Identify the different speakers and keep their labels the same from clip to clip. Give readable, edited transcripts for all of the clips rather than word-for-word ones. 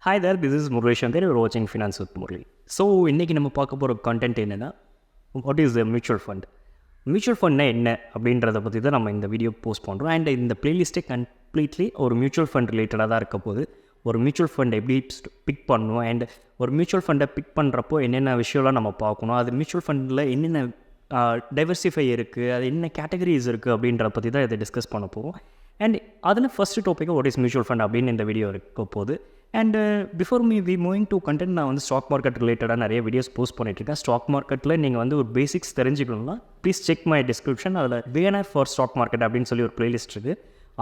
Speaker 1: Hi there, this is Muresh and you're watching Finance with Murli. So, இன்றைக்கி நம்ம பார்க்க போகிற கண்டென்ட் என்னென்னா, what is the mutual fund? Mutual ஃபண்ட்னா என்ன அப்படின்றத பற்றி தான் நம்ம இந்த வீடியோ போஸ்ட் பண்ணுறோம். அண்ட் இந்த பிளேலிஸ்ட்டே கம்ப்ளீட்லி ஒரு மியூச்சுவல் ஃபண்ட் ரிலேட்டடாக தான் இருக்க போது. ஒரு மியூச்சுவல் ஃபண்ட் எப்படி பிக் பண்ணணும் அண்ட் ஒரு மியூச்சுவல் ஃபண்டை பிக் பண்ணுறப்போ என்னென்ன விஷயம்லாம் நம்ம பார்க்கணும், அது மியூச்சுவல் ஃபண்டில் என்னென்ன டைவர்சிஃபை இருக்குது, அது என்ன கேட்டகரிஸ் இருக்குது அப்படின்றத பற்றி தான் இதை டிஸ்கஸ் பண்ண போகிறோம். அண்ட் அதில் ஃபஸ்ட்டு டாப்பிக்காக வாட் இஸ் மியூச்சுவல் ஃபண்ட் அப்படின்னு இந்த வீடியோ இருக்க போகுது. And before we moving to content, நான் வந்து ஸ்டாக் மார்க்கெட் ரிலேட்டடாக நிறைய வீடியோஸ் போஸ்ட் பண்ணிட்டுருக்கேன். ஸ்டாக் மார்க்கெட்டில் நீங்கள் வந்து ஒரு பேசிக்ஸ் தெரிஞ்சுக்கணும்னா ப்ளீஸ் செக் மை டிஸ்கிரிப்ஷன். அதில் பிஎன்எஃப் ஃபார் ஸ்டாக் மார்க்கெட் அப்படின்னு சொல்லி ஒரு ப்ளேலிஸ்ட் இருக்குது.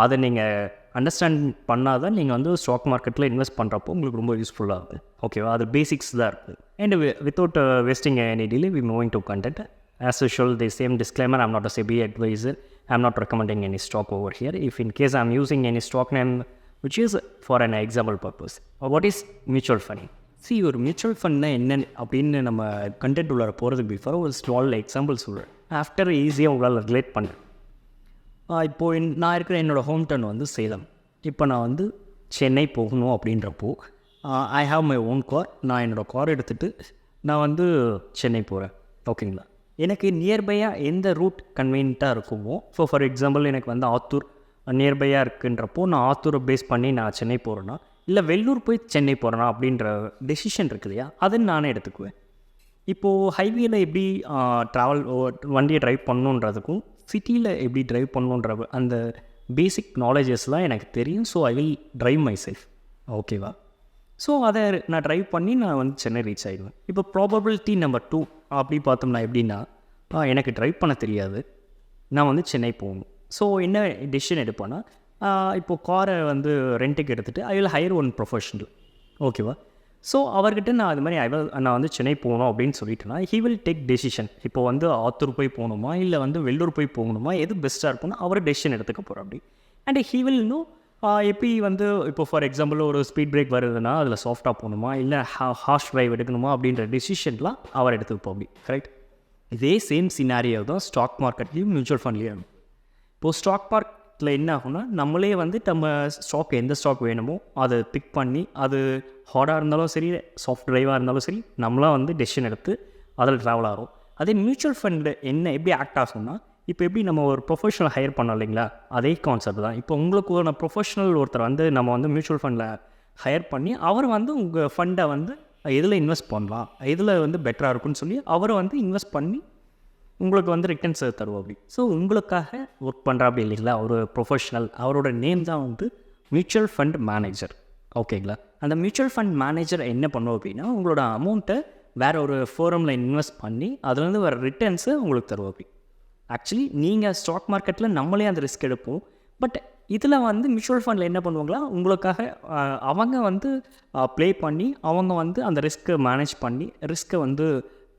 Speaker 1: அதை நீங்கள் அண்டர்ஸ்டாண்ட் பண்ணால் தான் நீங்கள் வந்து ஸ்டாக் மார்க்கெட்டில் இன்வெஸ்ட் பண்ணுறப்போ உங்களுக்கு ரொம்ப யூஸ்ஃபுல்லாக இருக்குது. ஓகேவா, அது பேசிக்ஸ் தான் இருக்குது. And without wasting any delay we moving to content. As usual, the same disclaimer, I'm not a SEBI advisor. I'm not recommending any stock over here. If in case I'm using any stock name which is for an example purpose. What is mutual fund? See, ஒரு mutual ஃபண்ட்னா என்னென்னு அப்படின்னு நம்ம content உள்ள போகிறதுக்கு before ஒரு small example சொல்கிறேன். After ஈஸியாக உங்களால் ரிலேட் பண்ணேன். இப்போது நான் இருக்கிற என்னோடய ஹோம் டவுன் வந்து சேலம். இப்போ நான் வந்து சென்னை போகணும் அப்படின்றப்போ I have my own car. நான் என்னோடய கார் எடுத்துகிட்டு நான் வந்து சென்னை போகிறேன். ஓகேங்களா, எனக்கு நியர்பையாக எந்த ரூட் கன்வீனியண்ட்டாக இருக்குமோ, ஸோ ஃபார் எக்ஸாம்பிள் எனக்கு வந்து ஆத்தூர் நியர்பையாக இருக்குன்றப்போ நான் ஆத்தூரை பேஸ் பண்ணி நான் சென்னை போகிறேன்னா, இல்லை வெள்ளூர் போய் சென்னை போகிறேன்னா அப்படின்ற டெசிஷன் இருக்கு இல்லையா, அதை நானே எடுத்துக்குவேன். இப்போது ஹைவேயில் எப்படி ட்ராவல் வண்டியை ட்ரைவ் பண்ணணுன்றதுக்கும் சிட்டியில் எப்படி ட்ரைவ் பண்ணணுன்ற அந்த பேசிக் நாலேஜஸ்லாம் எனக்கு தெரியும். So I will drive my self. ஓகேவா, ஸோ அதை நான் ட்ரைவ் பண்ணி நான் வந்து சென்னை ரீச் ஆகிடுவேன். இப்போ ப்ராபபிலிட்டி நம்பர் 2 அப்படி பார்த்தோம்னா எப்படின்னா, எனக்கு ட்ரைவ் பண்ண தெரியாது, நான் வந்து சென்னை போகணும். ஸோ என்ன டெசிஷன் எடுப்பேன்னா, இப்போது காரை வந்து ரெண்ட்டுக்கு எடுத்துகிட்டு I will higher one professional. ஓகேவா, ஸோ அவர்கிட்ட நான் அது மாதிரி நான் வந்து சென்னை போகணும் அப்படின்னு சொல்லிட்டேன்னா ஹி வில் டேக் டெசிஷன். இப்போ வந்து ஆத்தூர் போய் போகணுமா இல்லை வந்து வெள்ளூர் போய் போகணுமா, எது பெஸ்ட்டாக இருக்கும்னா அவர் டெசிஷன் எடுத்துக்க போகிறோம் அப்படி. அண்ட் ஹி வில் நோ எப்படி வந்து இப்போ ஃபார் எக்ஸாம்பிள் ஒரு ஸ்பீட் பிரேக் வருதுன்னா அதில் சாஃப்டாக போகணுமா இல்லை ஹார்ஷ் ட்ரைவ் எடுக்கணுமா அப்படின்ற டெசிஷன்லாம் அவர் எடுத்துப்போம் அப்படி. கரெக்ட். இதே சேம் சினாரியோ தான் ஸ்டாக் மார்க்கெட்லேயும் மியூச்சுவல் ஃபண்ட்லேயும். இப்போது ஸ்டாக் மார்க்கெட்டில் என்ன ஆகும்னா, நம்மளே வந்து நம்ம ஸ்டாக் எந்த ஸ்டாக் வேணுமோ அதை பிக் பண்ணி, அது ஹார்டாக இருந்தாலும் சரி சாஃப்ட் ட்ரைவாக இருந்தாலும் சரி நம்மளாம் வந்து டெசிஷன் எடுத்து அதில் ட்ராவல் ஆகும். அதே மியூச்சுவல் ஃபண்டு என்ன எப்படி ஆக்ட் ஆகும்னா, இப்போ எப்படி நம்ம ஒரு ப்ரொஃபஷனல் ஹையர் பண்ணோம் இல்லைங்களா, அதே கான்செப்ட் தான். இப்போ உங்களுக்கு ஒரு ப்ரொஃபஷனல் ஒருத்தர் வந்து நம்ம வந்து மியூச்சுவல் ஃபண்டில் ஹையர் பண்ணி அவர் வந்து உங்கள் ஃபண்டை வந்து எதில் இன்வெஸ்ட் பண்ணலாம், எதில் வந்து பெட்டராக இருக்குன்னு சொல்லி அவர் வந்து இன்வெஸ்ட் பண்ணி உங்களுக்கு வந்து ரிட்டர்ன்ஸ் தருவோம் அப்படி. ஸோ உங்களுக்காக ஒர்க் பண்ணுறா அப்படி இல்லைங்களா ஒரு ப்ரொஃபஷனல், அவரோட நேம் தான் வந்து மியூச்சுவல் ஃபண்ட் மேனேஜர். ஓகேங்களா, அந்த மியூச்சுவல் ஃபண்ட் மேனேஜர் என்ன பண்ணுவோம் அப்படின்னா, உங்களோட அமௌண்ட்டை வேறு ஒரு ஃபோரமில் இன்வெஸ்ட் பண்ணி அதுலேருந்து வர ரிட்டர்ன்ஸை உங்களுக்கு தருவோம் அப்படி. ஆக்சுவலி நீங்கள் ஸ்டாக் மார்க்கெட்டில் நம்மளே அந்த ரிஸ்க் எடுப்போம். பட் இதில் வந்து மியூச்சுவல் ஃபண்டில் என்ன பண்ணுவாங்களா, உங்களுக்காக அவங்க வந்து ப்ளே பண்ணி அவங்க வந்து அந்த ரிஸ்க்கை மேனேஜ் பண்ணி ரிஸ்க்கை வந்து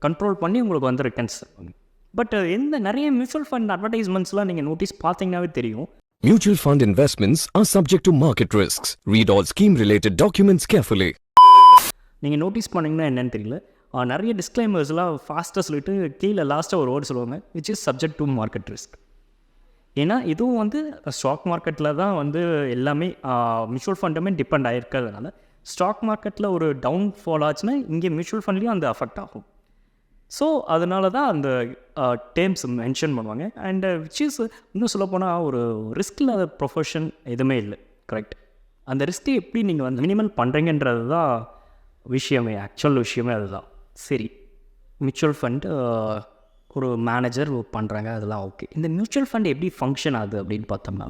Speaker 1: கண்ட்ரோல் பண்ணி உங்களுக்கு வந்து ரிட்டர்ன்ஸ் தருவாங்க. பட் எந்த நிறைய மியூச்சுவல் ஃபண்ட் அட்வர்டைஸ்மெண்ட்ஸ்லாம் நீங்கள் நோட்டீஸ் பார்த்தீங்கன்னாவே தெரியும்.
Speaker 2: Mutual fund investments are subject to market risks. Read all scheme-related documents carefully.
Speaker 1: நீங்கள் நோட்டீஸ் பண்ணிங்கன்னா என்னென்னு தெரியல, நிறைய டிஸ்க்ளைமர்ஸ்லாம் ஃபாஸ்ட்டாக சொல்லிட்டு கீழே லாஸ்ட்டாக ஒரு வேர்டு சொல்லுவாங்க, which is subject to market risk. ஏன்னா இதுவும் வந்து ஸ்டாக் மார்க்கெட்டில் தான் வந்து எல்லாமே மியூச்சுவல் ஃபண்டுமே டிபெண்ட் ஆகிருக்கிறதுனால ஸ்டாக் மார்க்கெட்டில் ஒரு டவுன் ஃபால் ஆச்சுன்னா இங்கே மியூச்சுவல் ஃபண்ட்லேயும் அந்த அஃபெக்ட் ஆகும். ஸோ அதனால தான் அந்த டேர்ம்ஸ் மென்ஷன் பண்ணுவாங்க. அண்ட் விச் இஸ் இன்னும் சொல்லப்போனால் ஒரு ரிஸ்க் இல்லாத ப்ரொஃபஷன் எதுவுமே இல்லை. கரெக்ட். அந்த ரிஸ்க்கை எப்படி நீங்கள் வந்து மினிமல் பண்ணுறீங்கன்றது தான் விஷயமே, ஆக்சுவல் விஷயமே அதுதான். சரி, மியூச்சுவல் ஃபண்ட் ஒரு மேனேஜர் பண்ணுறாங்க, அதெல்லாம் ஓகே. இந்த மியூச்சுவல் ஃபண்ட் எப்படி ஃபங்க்ஷன் ஆகுது அப்படின்னு பார்த்தோம்னா,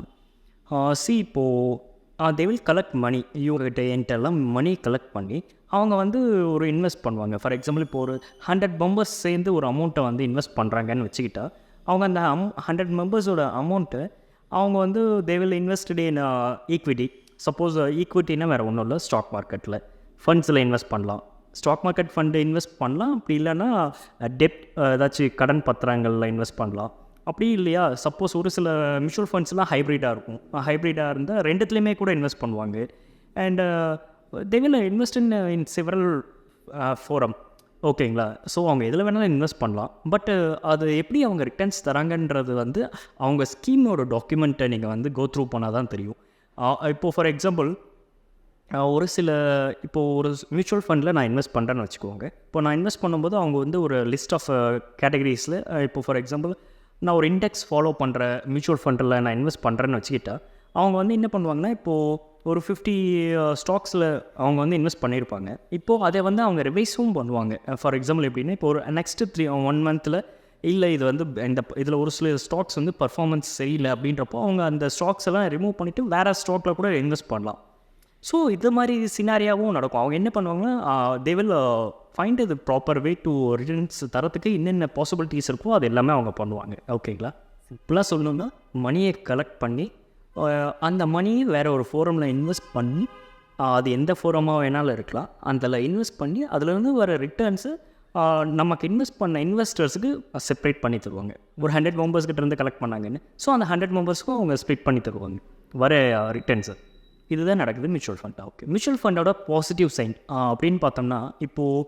Speaker 1: இப்போது தே வில் கலெக்ட் மணி, இவங்ககிட்ட என்கிட்டலாம் மணி கலெக்ட் பண்ணி அவங்க வந்து ஒரு இன்வெஸ்ட் பண்ணுவாங்க. ஃபார் எக்ஸாம்பிள் இப்போ ஒரு 100 மெம்பர்ஸ் சேர்ந்து ஒரு அமௌண்ட்டை வந்து இன்வெஸ்ட் பண்ணுறாங்கன்னு வச்சுக்கிட்டா, அவங்க அந்த 100 மெம்பர்ஸோட அமௌண்ட்டை அவங்க வந்து they will invested in equity. Suppose ஈக்விட்டின்னா வேறு ஒன்றும் இல்லை, ஸ்டாக் மார்க்கெட்டில் ஃபண்ட்ஸில் இன்வெஸ்ட் பண்ணலாம், ஸ்டாக் மார்க்கெட் ஃபண்டு இன்வெஸ்ட் பண்ணலாம். அப்படி இல்லைன்னா டெப்ட் ஏதாச்சும் கடன் பத்திரங்களில் இன்வெஸ்ட் பண்ணலாம். அப்படி இல்லையா, சப்போஸ் ஒரு சில மியூச்சுவல் ஃபண்ட்ஸ்லாம் ஹைப்ரிட்டாக இருக்கும், ஹைப்ரிட்டாக இருந்தால் ரெண்டுத்துலேயுமே கூட இன்வெஸ்ட் பண்ணுவாங்க. And they will invest in several forum. ஓகேங்களா, ஸோ அவங்க எதில் வேணாலும் இன்வெஸ்ட் பண்ணலாம். பட் அது எப்படி அவங்க ரிட்டர்ன்ஸ் தராங்கன்றது வந்து அவங்க ஸ்கீமோட டாக்குமெண்ட்டை நீங்கள் வந்து கோ த்ரூ பண்ணால் தான் தெரியும். இப்போது ஃபார் எக்ஸாம்பிள் ஒரு சில இப்போது ஒரு மியூச்சுவல் ஃபண்டில் நான் இன்வெஸ்ட் பண்ணுறேன்னு வச்சுக்கோங்க. இப்போ நான் இன்வெஸ்ட் பண்ணும்போது அவங்க வந்து ஒரு லிஸ்ட் ஆஃப் கேட்டகரிஸில் இப்போ ஃபார் எக்ஸாம்பிள் நான் ஒரு இண்டெக்ஸ் ஃபாலோ பண்ணுற மியூச்சுவல் ஃபண்டில் நான் இன்வெஸ்ட் பண்ணுறேன்னு வச்சுக்கிட்டா அவங்க வந்து என்ன பண்ணுவாங்கன்னா, இப்போது ஒரு 50 ஸ்டாக்ஸில் அவங்க வந்து இன்வெஸ்ட் பண்ணியிருப்பாங்க. இப்போது அதை வந்து அவங்க ரிவைஸும் பண்ணுவாங்க. ஃபார் எக்ஸாம்பிள் எப்படின்னா, இப்போ ஒரு நெக்ஸ்ட்டு 1 மந்தில் இல்லை இது வந்து இதில் ஒரு சில ஸ்டாக்ஸ் வந்து பர்ஃபார்மன்ஸ் சரியில்லை அப்படின்றப்போ அவங்க அந்த ஸ்டாக்ஸ் எல்லாம் ரிமூவ் பண்ணிவிட்டு வேறு ஸ்டாக்கில் கூட இன்வெஸ்ட் பண்ணலாம். ஸோ இது மாதிரி சினாரியாவும் நடக்கும். அவங்க என்ன பண்ணுவாங்கன்னா, they will find the proper way to returns தரத்துக்கு என்னென்ன பாசிபிலிட்டிஸ் இருக்கோ அது எல்லாமே அவங்க பண்ணுவாங்க. ஓகேங்களா? சிம்பிளாக சொல்லணுன்னா, மணியை கலெக்ட் பண்ணி அந்த மணியை வேறு ஒரு ஃபோரமில் இன்வெஸ்ட் பண்ணி, அது எந்த ஃபோரமாக வேணாலும் இருக்கலாம், அதில் இன்வெஸ்ட் பண்ணி அதில் வர ரிட்டர்ன்ஸு நமக்கு இன்வெஸ்ட் பண்ண இன்வெஸ்டர்ஸுக்கு செப்பரேட் பண்ணி தருவாங்க. ஒரு 100 மெம்பர்ஸ்கிட்ட இருந்து கலெக்ட் பண்ணாங்கன்னு, ஸோ அந்த 100 மெம்பர்ஸ்க்கும் அவங்க ஸ்ப்ளிட் பண்ணி தருவாங்க வர ரிட்டர்ன்ஸு. இதுதான் நடக்குது மியூச்சுவல் ஃபண்ட். ஓகே, மியூச்சுவல் ஃபண்டோட பாசிட்டிவ் சைன் அப்படின்னு பார்த்தோம்னா, இப்போது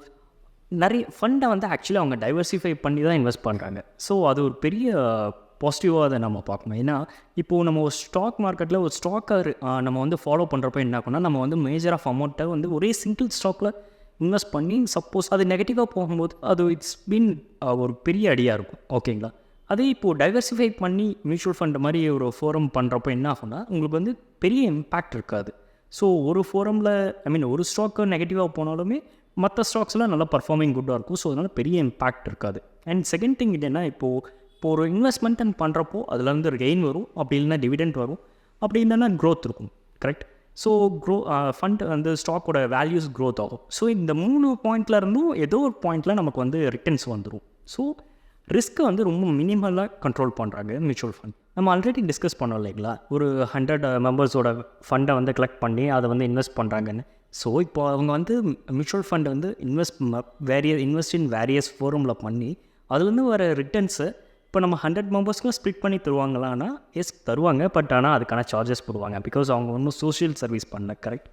Speaker 1: நிறைய ஃபண்டை வந்து ஆக்சுவலி அவங்க டைவர்சிஃபை பண்ணி தான் இன்வெஸ்ட் பண்ணுறாங்க. ஸோ அது ஒரு பெரிய பாசிட்டிவாக அதை நம்ம பார்க்கணும். ஏன்னா இப்போது நம்ம ஒரு ஸ்டாக் மார்க்கெட்டில் ஒரு ஸ்டாக்கை நம்ம வந்து ஃபாலோ பண்ணுறப்போ என்ன ஆகும்னா, நம்ம வந்து மேஜர் ஆஃப் அமௌண்ட்டை வந்து ஒரே சிங்கிள் ஸ்டாக்கில் இன்வெஸ்ட் பண்ணி சப்போஸ் அது நெகட்டிவாக போகும்போது அது இட்ஸ் பீன் ஒரு பெரிய அடியாக இருக்கும். ஓகேங்களா? அதே இப்போது டைவர்சிஃபை பண்ணி மியூச்சுவல் ஃபண்ட் மாதிரி ஒரு ஃபோரம் பண்ணுறப்போ என்ன ஆகும்னா, உங்களுக்கு வந்து பெரிய இம்பேக்ட் இருக்காது. ஸோ ஒரு ஃபோரமில் ஒரு ஸ்டாக்கு நெகட்டிவாக போனாலுமே மற்ற ஸ்டாக்ஸ்லாம் நல்லா பர்ஃபார்மிங் குட்டாக இருக்கும். ஸோ அதனால் பெரிய இம்பேக்ட் இருக்காது. அண்ட் செகண்ட் திங் என்னென்னா, இப்போது ஒரு இன்வெஸ்ட்மெண்ட் பண்ணுறப்போ அதுலேருந்து கெயின் வரும், அப்படி இல்லைன்னா டிவிடெண்ட் வரும், அப்படி இல்லைன்னா க்ரோத் இருக்கும். கரெக்ட்? ஸோ ஃபண்ட் வந்து ஸ்டாக்கோட வேல்யூஸ் க்ரோத் ஆகும். ஸோ இந்த 3 பாயிண்ட்டில் இருந்தும் ஏதோ ஒரு பாயிண்டில் நமக்கு வந்து ரிட்டர்ன்ஸ் வந்துடும். ஸோ ரிஸ்க்கை வந்து ரொம்ப மினிமலாக கண்ட்ரோல் பண்ணுறாங்க மியூச்சுவல் ஃபண்ட். நம்ம ஆல்ரெடி டிஸ்கஸ் பண்ணோம் இல்லைங்களா, ஒரு 100 மெம்பர்ஸோட ஃபண்டை வந்து கலெக்ட் பண்ணி அதை வந்து இன்வெஸ்ட் பண்ணுறாங்கன்னு. ஸோ இப்போ அவங்க வந்து மியூச்சுவல் ஃபண்ட் வந்து இன்வெஸ்ட் இன் வேரியஸ் ஃபோரமில் பண்ணி அதுலேருந்து வர ரிட்டர்ன்ஸை இப்போ நம்ம 100 மெம்பர்ஸ்க்கும் ஸ்ப்ளிட் பண்ணி தருவாங்களான்னா, எஸ் தருவாங்க. பட் ஆனால் அதுக்கான சார்ஜஸ் போடுவாங்க. பிகாஸ் அவங்க ஒன்றும் சோஷியல் சர்வீஸ் பண்ணல. கரெக்ட்?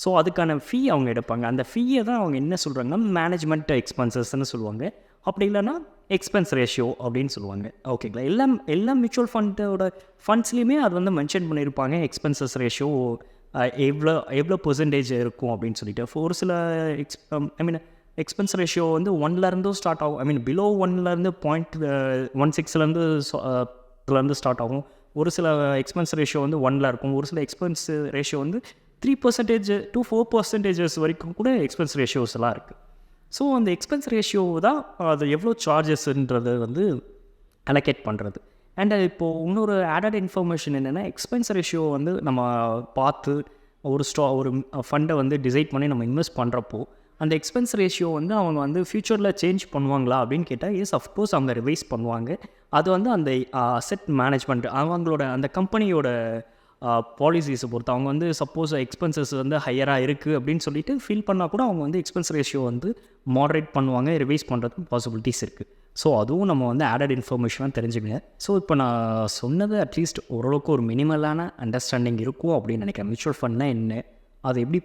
Speaker 1: ஸோ அதுக்கான ஃபீ அவங்க எடுப்பாங்க. அந்த ஃபீயை தான் அவங்க என்ன சொல்கிறாங்கன்னா, மேனேஜ்மெண்ட் எக்ஸ்பென்சஸ்ன்னு சொல்லுவாங்க. அப்படி இல்லைன்னா எக்ஸ்பென்ஸ் ரேஷியோ அப்படின்னு சொல்லுவாங்க. ஓகேங்களா? எல்லா மியூச்சுவல் ஃபண்ட்ஸ்லேயுமே அது வந்து மென்ஷன் பண்ணியிருப்பாங்க. எக்ஸ்பென்சஸ் ரேஷியோ எவ்வளோ பெர்சன்டேஜ் இருக்கும் அப்படின்னு சொல்லிட்டு. ஒரு சில எக்ஸ்பென்ஸ் ரேஷியோ வந்து 1லேருந்தும் ஸ்டார்ட் ஆகும். பிலோ 1லேருந்து 0.16 ஸ்டார்ட் ஆகும். ஒரு சில எக்ஸ்பென்ஸ் ரேஷியோ வந்து 1ல் இருக்கும். ஒரு சில எக்ஸ்பென்ஸ் ரேஷியோ வந்து 3% to 4% வரைக்கும் கூட எக்ஸ்பென்ஸ் ரேஷியோஸ் எல்லாம் இருக்குது. ஸோ அந்த எக்ஸ்பென்ஸ் ரேஷியோ தான் அது எவ்வளோ சார்ஜஸ்ன்றது வந்து அலோகேட் பண்ணுறது. அண்ட் இப்போது இன்னொரு ஆடட் இன்ஃபர்மேஷன் என்னென்னா, எக்ஸ்பென்ஸ் ரேஷியோ வந்து நம்ம பார்த்து ஒரு ஃபண்டை வந்து டிசைட் பண்ணி நம்ம இன்வெஸ்ட் பண்ணுறப்போ அந்த எக்ஸ்பென்ஸ் ரேஷியோ வந்து அவங்க வந்து ஃப்யூச்சரில் சேஞ்ச் பண்ணுவாங்களா அப்படின்னு கேட்டால், எஸ் அஃப்கோர்ஸ் அவங்க ரிவைஸ் பண்ணுவாங்க. அது வந்து அந்த அசெட் மேனேஜ்மெண்ட் அவங்களோட அந்த கம்பெனியோட பாலிசிஸை பொறுத்து அவங்க வந்து சப்போஸ் எக்ஸ்பென்சஸ் வந்து ஹையராக இருக்குது அப்படின்னு சொல்லிட்டு ஃபீல் பண்ணால் கூட அவங்க வந்து எக்ஸ்பென்ஸ் ரேஷியோ வந்து மாடரேட் பண்ணுவாங்க, ரிவைஸ் பண்ணுறதுக்கு பாசிபிலிட்டிஸ் இருக்குது. ஸோ அதுவும் நம்ம வந்து ஆடட் இன்ஃபர்மேஷனாக தெரிஞ்சுக்கங்க. ஸோ இப்போ நான் சொன்னது அட்லீஸ்ட் ஓரளவுக்கு ஒரு மினிமலான அண்டர்ஸ்டாண்டிங் இருக்கும் அப்படின்னு நினைக்கிறேன். மியூச்சுவல் ஃபண்ட்னால் என்ன, அது எப்படி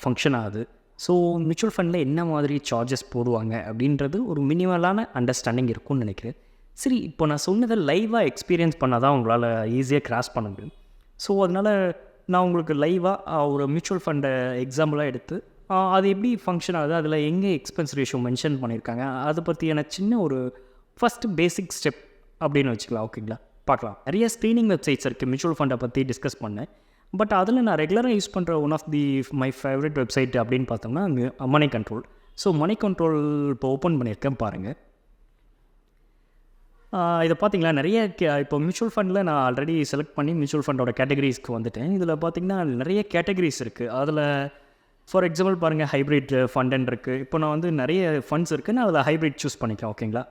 Speaker 1: ஃபங்க்ஷன் ஆகுது, ஸோ மியூச்சுவல் ஃபண்டில் என்ன மாதிரி சார்ஜஸ் போடுவாங்க அப்படின்றது ஒரு மினிமலான அண்டர்ஸ்டாண்டிங் இருக்கும்னு நினைக்கிறேன். சரி, இப்போ நான் சொன்னதை லைவாக எக்ஸ்பீரியன்ஸ் பண்ணால் தான் உங்களால் ஈஸியாக கிராஸ் பண்ண முடியும். ஸோ அதனால் நான் உங்களுக்கு லைவாக ஒரு மியூச்சுவல் ஃபண்டை எக்ஸாம்பிளாக எடுத்து அது எப்படி ஃபங்க்ஷன் ஆகுது, அதில் எங்கே எக்ஸ்பென்ஸ் ரேஷியோ மென்ஷன் பண்ணியிருக்காங்க, அதை பற்றியான சின்ன ஒரு ஃபஸ்ட்டு பேசிக் ஸ்டெப் அப்படின்னு வச்சுக்கலாம். ஓகேங்களா? பார்க்கலாம். நிறைய ஸ்க்ரீனிங் வெப்சைட்ஸ் இருக்குது மியூச்சுவல் ஃபண்டை பற்றி டிஸ்கஸ் பண்ணேன். பட் அதில் நான் ரெகுலராக யூஸ் பண்ணுற one of my favourite website அப்படின்னு பார்த்தோம்னா money control. So money control இப்போ ஓப்பன் பண்ணியிருக்கேன் பாருங்கள். இதை பார்த்தீங்களா, நிறைய இப்போ மியூச்சுவல் ஃபண்டில் நான் ஆல்ரெடி செலக்ட் பண்ணி மியூச்சுவல் ஃபண்டோட கேட்டகரிஸ்க்கு வந்துட்டேன். இதில் பார்த்தீங்கன்னா நிறைய கேட்டகரிஸ் இருக்குது. அதில் ஃபார் எக்ஸாம்பிள் பாருங்கள், ஹைப்ரிட் ஃபண்டுன்னு இருக்குது. இப்போ நான் வந்து நிறைய ஃபண்ட்ஸ் இருக்குது, நான் அதில் ஹைப்ரிட் சூஸ் பண்ணிக்கலாம். ஓகேங்களா?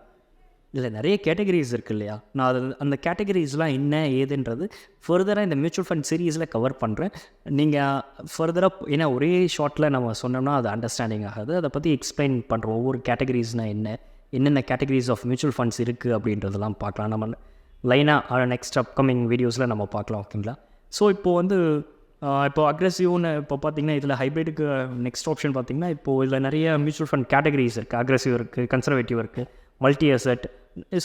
Speaker 1: இதில் நிறைய கேட்டகரிஸ் இருக்குது இல்லையா, நான் அந்த கேட்டகரிஸ்லாம் என்ன ஏதுன்றது ஃபர்தராக இந்த மியூச்சுவல் ஃபண்ட் சீரீஸில் கவர் பண்ணுறேன். நீங்கள் ஃபர்தராக ஏன்னா ஒரே ஷார்ட்டில் நம்ம சொன்னோம்னா அது அண்டர்ஸ்டாண்டிங் ஆகாது. அதை பற்றி எக்ஸ்பிளைன் பண்ணுறோம். ஒவ்வொரு கேட்டகரிஸ்னால் என்னென்ன கேட்டகரிஸ் ஆஃப் மியூச்சுவல் ஃபண்ட்ஸ் இருக்குது அப்படின்றதெல்லாம் பார்க்கலாம். நம்ம லைனாக நெக்ஸ்ட் அப்கமிங் வீடியோஸில் நம்ம பார்க்கலாம். ஓகேங்களா? ஸோ இப்போது வந்து இப்போ அக்ரெசிவ்னு இப்போ பார்த்தீங்கன்னா இதில் ஹைப்ரிட்டுக்கு நெக்ஸ்ட் ஆப்ஷன் பார்த்தீங்கன்னா இப்போது இதில் நிறைய மியூச்சுவல் ஃபண்ட் கேட்டகரிஸ் இருக்குது. அக்ரெசிவ் இருக்குது, கன்சர்வேட்டிவ் இருக்குது, மல்டி அசெட்.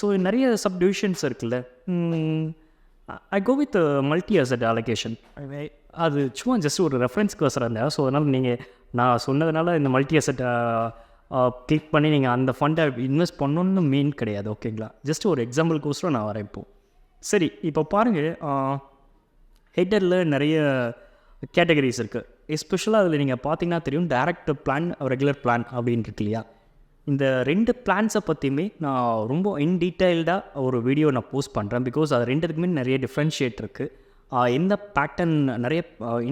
Speaker 1: ஸோ நிறைய சப்டிவிஷன்ஸ் இருக்குல்ல. I go with multi asset allocation. அது சும்மா ஜஸ்ட் ஒரு ரெஃபரன்ஸ்க்கு வசரம். ஸோ அதனால் நீங்கள் நான் சொன்னதுனால இந்த மல்டி அசெட்டை கிளிக் பண்ணி நீங்கள் அந்த ஃபண்டை இன்வெஸ்ட் பண்ணணுன்னு மீன் கிடையாது. ஓகேங்களா, ஜஸ்ட் ஒரு எக்ஸாம்பிளுக்கோசரம் நான் வரேன் இப்போது. சரி, இப்போ பாருங்கள், ஹெட்டரில் நிறைய கேட்டகரிஸ் இருக்குது. எஸ்பெஷலாக அதில் நீங்கள் பார்த்தீங்கன்னா தெரியும், டைரக்ட் பிளான், ரெகுலர் பிளான் அப்படின்னு இருக்கு இல்லையா. இந்த 2 பிளான்ஸை பற்றியுமே நான் ரொம்ப இன் டீட்டெயில்டாக ஒரு வீடியோ நான் போஸ்ட் பண்ணுறேன். பிகாஸ் அது ரெண்டுத்துக்குமே நிறைய டிஃப்ரென்ஷியேட் இருக்குது. எந்த பேட்டர்ன் நிறைய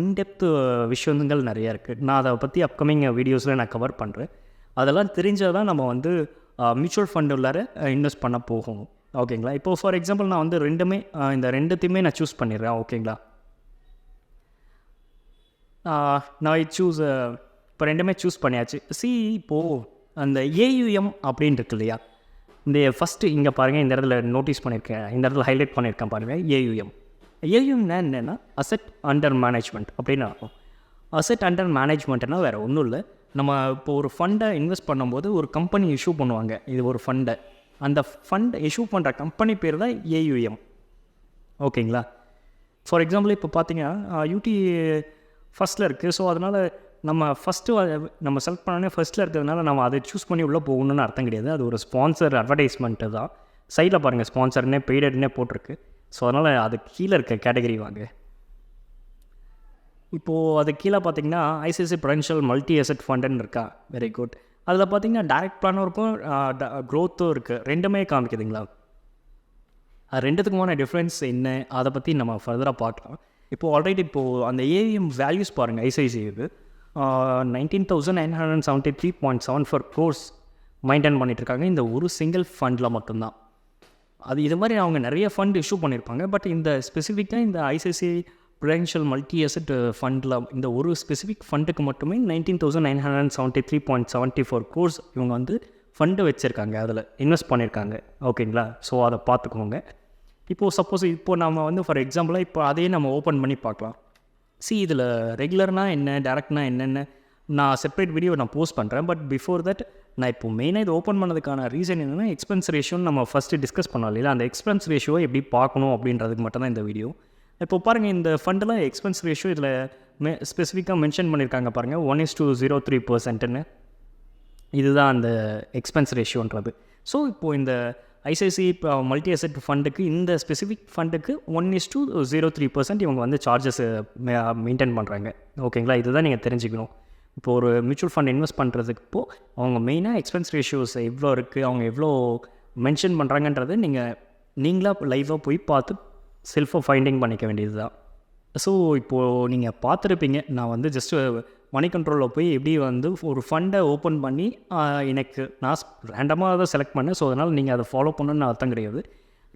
Speaker 1: இன்டெப்த் விஷயங்கள் நிறையா இருக்குது. நான் அதை பற்றி அப்கமிங் வீடியோஸில் நான் கவர் பண்ணுறேன். அதெல்லாம் தெரிஞ்சால் தான் நம்ம வந்து மியூச்சுவல் ஃபண்டு உள்ளார இன்வெஸ்ட் பண்ண போகும். ஓகேங்களா, இப்போது ஃபார் எக்ஸாம்பிள் நான் வந்து இந்த ரெண்டுத்தையுமே நான் சூஸ் பண்ணிடுறேன். ஓகேங்களா, நான் இப்போ ரெண்டுமே சூஸ் பண்ணியாச்சு. இப்போது அந்த ஏயுஎம் அப்படின்னு இருக்கு இல்லையா, இந்த ஃபஸ்ட்டு இங்கே பாருங்கள், இந்த இடத்துல நோட்டீஸ் பண்ணியிருக்கேன், இந்த இடத்துல ஹைலைட் பண்ணியிருக்கேன் பாருங்கள். ஏயுஎம்னா என்னென்னா அசெட் அண்டர் மேனேஜ்மெண்ட் அப்படின்னு அர்த்தம். அசெட் அண்டர் மேனேஜ்மெண்ட்னா வேறு ஒன்றும் இல்லை. நம்ம இப்போ ஒரு ஃபண்டை இன்வெஸ்ட் பண்ணும்போது ஒரு கம்பெனி இஷ்யூ பண்ணுவாங்க, இது ஒரு ஃபண்டை. அந்த ஃபண்டை இஷ்யூ பண்ணுற கம்பெனி பேர் தான் ஏயுஎம். ஓகேங்களா, ஃபார் எக்ஸாம்பிள் இப்போ பார்த்தீங்கன்னா யூடி ஃபஸ்ட்டில் இருக்குது. ஸோ அதனால் நம்ம நம்ம செலக்ட் பண்ணோன்னே ஃபஸ்ட்டில் இருக்கிறதுனால நம்ம அதை சூஸ் பண்ணி உள்ளே போகணுன்னு அர்த்தம் கிடையாது. அது ஒரு ஸ்பான்சர் அட்வர்டைஸ்மெண்ட்டு தான். சைடில் பாருங்கள், ஸ்பான்சர்னே பெய்டட்னே போட்டிருக்கு. ஸோ அதனால் அது கீழே இருக்க கேட்டகரி வாங்க. இப்போது அது கீழே பார்த்தீங்கன்னா ஐசிஐசிஐ ப்ரூடென்ஷியல் மல்டி அசெட் ஃபண்டுன்னு இருக்கா. Very good. அதில் பார்த்தீங்கன்னா டைரக்ட் பிளானும் இருக்கும், க்ரோத்தும் இருக்குது. ரெண்டுமே காமிக்குதுங்களா. அது ரெண்டுத்துக்குமான டிஃப்ரென்ஸ் என்ன, அதை பற்றி நம்ம ஃபர்தராக பார்க்கலாம். இப்போது அந்த ஏஎம் வேல்யூஸ் பாருங்கள். ஐசிஐசிஐக்கு 19,973.74 crores மெயின்டைன் பண்ணிகிட்ருக்காங்க இந்த ஒரு சிங்கிள் ஃபண்டில் மட்டும்தான். இது மாதிரி அவங்க நிறைய ஃபண்ட் இஷ்யூ பண்ணியிருப்பாங்க. பட் இந்த ஸ்பெசிஃபிக்காக இந்த ஐசிஐசிஐ ப்ரூடென்ஷியல் மல்டி அசெட் ஃபண்டில் இந்த ஒரு ஸ்பெசிஃபிக் ஃபண்டுக்கு மட்டுமே 19,973.74 crores இவங்க வந்து ஃபண்டு வச்சுருக்காங்க, அதில் இன்வெஸ்ட் பண்ணியிருக்காங்க. ஓகேங்களா, ஸோ அதை பார்த்துக்கோங்க. இப்போது சப்போஸ் நம்ம வந்து ஃபார் எக்ஸாம்பிளாக இப்போ அதையே நம்ம ஓப்பன் பண்ணி பார்க்கலாம். இதில் ரெகுலர்னால் என்ன, டேரக்ட்னா என்னென்ன நான் செப்பரேட் வீடியோ நான் போஸ்ட் பண்ணுறேன். பட் பிஃபோர் தட் நான் இப்போ மெயினாக இது ஓப்பன் பண்ணதுக்கான ரீசன் என்னென்னா, எக்ஸ்பென்ஸ் ரேஷியோன்னு நம்ம ஃபஸ்ட்டு டிஸ்கஸ் பண்ணோம் இல்லையா. அந்த எக்ஸ்பென்ஸ் ரேஷியோவை எப்படி பார்க்கணும் அப்படின்றதுக்கு மட்டும் தான் இந்த வீடியோ. இப்போ பாருங்கள், இந்த ஃபண்டில் எக்ஸ்பென்ஸ் ரேஷியோ இதில் ஸ்பெசிஃபிக்காக மென்ஷன் பண்ணியிருக்காங்க பாருங்கள், 1:03%. இதுதான் அந்த எக்ஸ்பென்ஸ் ரேஷியோன்றது. ஸோ இப்போது இந்த ஐசிஐசிஐ மல்டி அசெட் ஃபண்டுக்கு, இந்த ஸ்பெசிஃபிக் ஃபண்டுக்கு 1:03% இவங்க வந்து சார்ஜஸ் மெயின்டைன் பண்ணுறாங்க. ஓகேங்களா, இதுதான் நீங்கள் தெரிஞ்சுக்கணும். இப்போ ஒரு மியூச்சுவல் ஃபண்ட் இன்வெஸ்ட் பண்ணுறதுக்கு இப்போது அவங்க மெயினாக எக்ஸ்பென்ஸ் ரேஷியோஸ் எவ்வளோ இருக்குது, அவங்க எவ்வளோ மென்ஷன் பண்ணுறாங்கன்றது நீங்களாக லைவாக போய் பார்த்து செல்ஃபாக ஃபைண்டிங் பண்ணிக்க வேண்டியது தான். ஸோ இப்போது நீங்கள் பார்த்துருப்பீங்க, நான் வந்து ஜஸ்ட்டு மணி கண்ட்ரோலில் போய் எப்படி வந்து ஒரு ஃபண்டை ஓப்பன் பண்ணி நான் ரேண்டமாக அதை செலக்ட் பண்ணேன். ஸோ அதனால் நீங்கள் அதை ஃபாலோ பண்ணணுன்னு அர்த்தம் கிடையாது.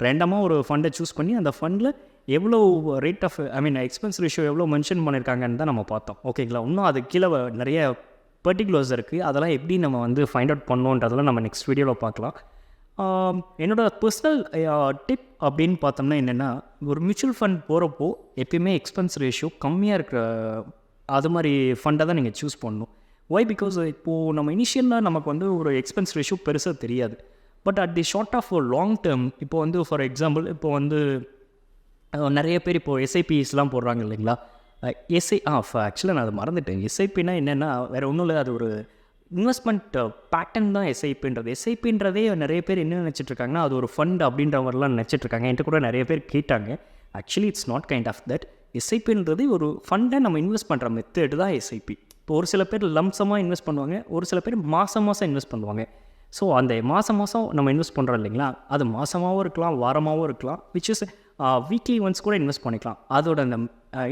Speaker 1: ரேண்டமாக ஒரு ஃபண்டை சூஸ் பண்ணி அந்த ஃபண்டில் எவ்வளோ ரேட் ஆஃப் எக்ஸ்பென்ஸ் ரேஷியோ எவ்வளோ மென்ஷன் பண்ணியிருக்காங்கன்னு தான் நம்ம பார்த்தோம். ஓகேங்களா, இன்னும் அது கீழே நிறைய பர்டிகுலர்ஸ் இருக்குது. அதெல்லாம் எப்படி நம்ம வந்து ஃபைண்ட் அவுட் பண்ணோன்றதெல்லாம் நம்ம நெக்ஸ்ட் வீடியோவில் பார்க்கலாம். என்னோடய பர்சனல் டிப் அப்படின்னு பார்த்தோம்னா என்னென்னா, ஒரு மியூச்சுவல் ஃபண்ட் போகிறப்போ எப்பயுமே எக்ஸ்பென்ஸ் ரேஷியோ கம்மியாக இருக்கிற அது மாதிரி ஃபண்டை தான் நீங்கள் சூஸ் பண்ணணும். ஒய்? பிகாஸ் இப்போது நம்ம இனிஷியலாக நமக்கு வந்து ஒரு எக்ஸ்பென்ஸ் ரேஷியோ பெருசாக தெரியாது. But at the short of long term, இப்போ வந்து ஃபார் எக்ஸாம்பிள் இப்போ வந்து நிறைய பேர் இப்போது எஸ்ஐபிஸ்லாம் போடுறாங்க இல்லைங்களா. ஆக்சுவலாக நான் அதை மறந்துட்டேன். எஸ்ஐபின்னா என்னென்னா வேறு ஒன்றும் இல்லை, அது ஒரு இன்வெஸ்ட்மெண்ட் பேட்டர்ன் தான் எஸ்ஐபின்றதே நிறைய பேர் என்ன நினச்சிட்ருக்காங்கன்னா, அது ஒரு ஃபண்ட் அப்படின்ற மாதிரிலாம் நினச்சிட்ருக்காங்க. என்கிட்ட கூட நிறைய பேர் கேட்டாங்க. Actually it's not kind of that. எஸ்ஐபின்றது ஒரு ஃபண்டை நம்ம இன்வெஸ்ட் பண்ணுற மெத்தட் தான் எஸ்ஐபி. இப்போ ஒரு சில பேர் லம்சமாக இன்வெஸ்ட் பண்ணுவாங்க, ஒரு சில பேர் மாதம் இன்வெஸ்ட் பண்ணுவாங்க. ஸோ அந்த மாதம் நம்ம இன்வெஸ்ட் பண்ணுறோம் இல்லைங்களா, அது மாதமாகவும் இருக்கலாம், வாரமாகவும் இருக்கலாம், விச் இஸ் வீக்லி ஒன்ஸ் கூட இன்வெஸ்ட் பண்ணிக்கலாம். அதோட அந்த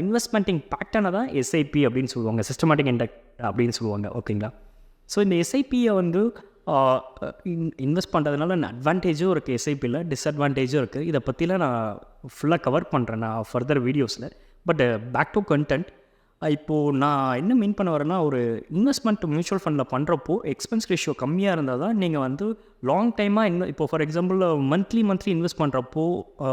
Speaker 1: இன்வெஸ்ட்மெண்ட்டிங் பேட்டர்னை தான் எஸ்ஐபி அப்படின்னு சொல்லுவாங்க, சிஸ்டமேட்டிக் இண்டெக்ட் அப்படின்னு சொல்லுவாங்க. ஓகேங்களா, ஸோ இந்த எஸ்ஐபியை வந்து இன்வெஸ்ட் பண்ணுறதுனால அட்வான்டேஜும் இருக்குது, எஸ்ஐபியில் டிஸ்அட்வான்டேஜும் இருக்குது. இதை பற்றிலாம் நான் ஃபுல்லாக கவர் பண்ணுறேன் நான் ஃபர்தர் வீடியோஸில். But back to content. இப்போது நான் என்ன மீன் பண்ண வரேன்னா, ஒரு இன்வெஸ்ட்மெண்ட் மியூச்சுவல் ஃபண்டில் பண்ணுறப்போ எக்ஸ்பென்ஸ் ரேஷியோ கம்மியாக இருந்தால் தான் நீங்கள் வந்து லாங் டைமாக இப்போ ஃபார் எக்ஸாம்பிள் மந்த்லி இன்வெஸ்ட் பண்ணுறப்போ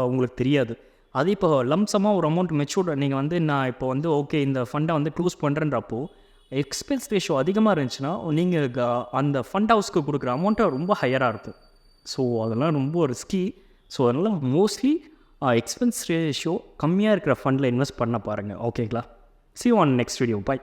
Speaker 1: உங்களுக்கு தெரியாது. அது இப்போ லம்சமாக ஒரு அமௌண்ட் மெச்சூர்ட் நீங்கள் வந்து நான் இப்போ வந்து ஓகே இந்த ஃபண்டை வந்து க்ளோஸ் பண்ணுறன்றப்போ எக்ஸ்பென்ஸ் ரேஷியோ அதிகமாக இருந்துச்சுன்னா நீங்கள் அந்த ஃபண்ட் ஹவுஸ்க்கு கொடுக்குற அமௌண்ட்டை ரொம்ப ஹையராக இருக்கும். ஸோ அதெல்லாம் ரொம்ப ரிஸ்கி. ஸோ அதனால் மோஸ்ட்லி எக்ஸ்பென்ஸ் ரேஷியோ கம்மியாக இருக்கிற ஃபண்டில் இன்வெஸ்ட் பண்ண பாருங்கள். ஓகேங்களா, See you on next video. Bye.